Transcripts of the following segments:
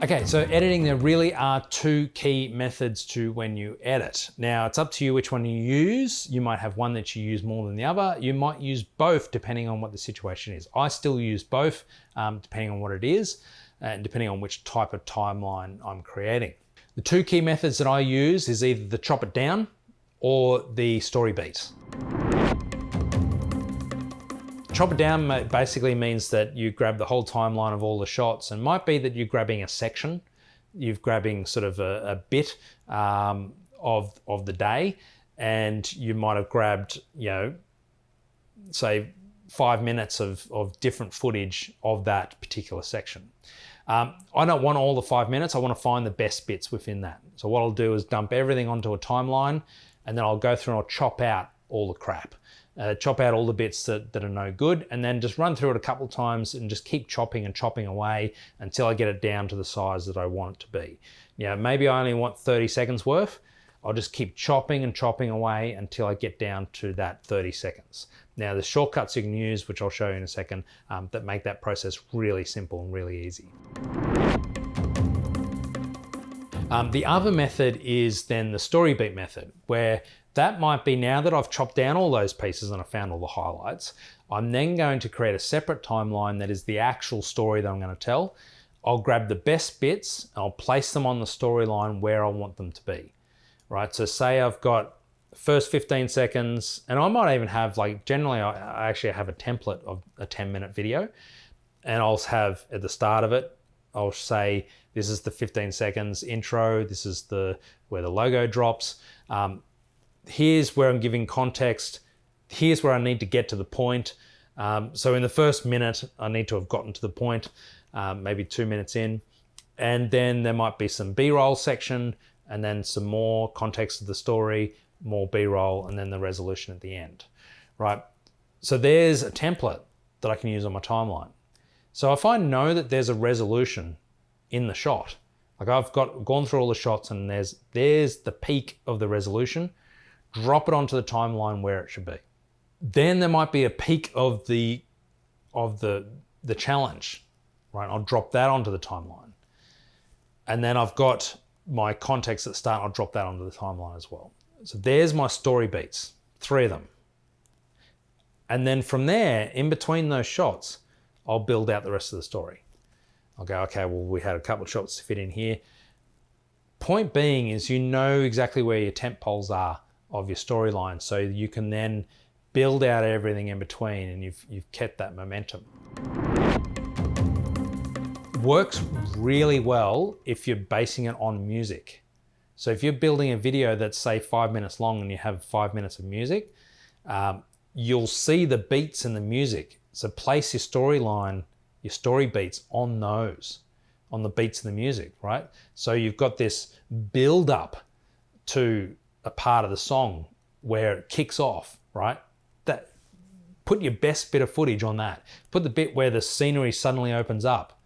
Okay, so editing, there really are two key methods to when you edit. Now, it's up to you which one you use. You might have one that you use more than the other. You might use both depending on what the situation is. I still use both depending on what it is and depending on which type of timeline I'm creating. The two key methods that I use is either the chop it down or the story beats. Chop it down basically means that you grab the whole timeline of all the shots, and might be that you're grabbing a section, you're grabbing sort of a bit of the day, and you might have grabbed, say 5 minutes of different footage of that particular section. I don't want all the 5 minutes, I want to find the best bits within that. So what I'll do is dump everything onto a timeline, and then I'll go through and I'll chop out all the crap. Chop out all the bits that are no good, and then just run through it a couple of times and just keep chopping and chopping away until I get it down to the size that I want it to be. Maybe I only want 30 seconds worth. I'll just keep chopping and chopping away until I get down to that 30 seconds. Now, there's shortcuts you can use, which I'll show you in a second, that make that process really simple and really easy. The other method is then the story beat method, where that might be, now that I've chopped down all those pieces and I found all the highlights, I'm then going to create a separate timeline that is the actual story that I'm going to tell. I'll grab the best bits, I'll place them on the storyline where I want them to be, right? So say I've got first 15 seconds, and I might even have, generally I actually have a template of a 10-minute video, and I'll have at the start of it, I'll say, this is the 15 seconds intro, this is where the logo drops. Here's where I'm giving context. Here's where I need to get to the point. So in the first minute, I need to have gotten to the point, maybe 2 minutes in. And then there might be some B-roll section, and then some more context of the story, more B-roll, and then the resolution at the end, right? So there's a template that I can use on my timeline. So if I know that there's a resolution in the shot, like I've gone through all the shots and there's the peak of the resolution, drop it onto the timeline where it should be. Then there might be a peak of the challenge, right? I'll drop that onto the timeline. And then I've got my context at the start, I'll drop that onto the timeline as well. So there's my story beats, 3 of them. And then from there, in between those shots, I'll build out the rest of the story. I'll go, okay, well, we had a couple of shots to fit in here. Point being is, you know exactly where your tent poles are of your storyline, so you can then build out everything in between, and you've kept that momentum. Works really well if you're basing it on music. So if you're building a video that's, say, 5 minutes long and you have 5 minutes of music, you'll see the beats in the music. So place your storyline, your story beats on the beats of the music, right? So you've got this build up to a part of the song where it kicks off, right? Put your best bit of footage on that. Put the bit where the scenery suddenly opens up.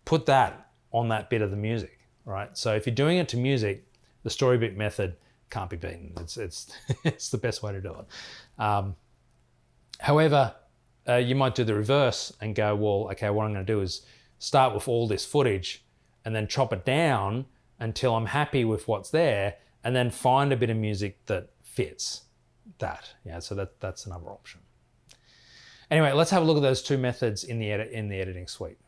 Put that on that bit of the music, right? So if you're doing it to music, the story beat method can't be beaten. It's the best way to do it. However, you might do the reverse and go, well, okay, what I'm going to do is start with all this footage and then chop it down until I'm happy with what's there, and then find a bit of music that fits that. So that's another option. Anyway, let's have a look at those two methods in the editing suite.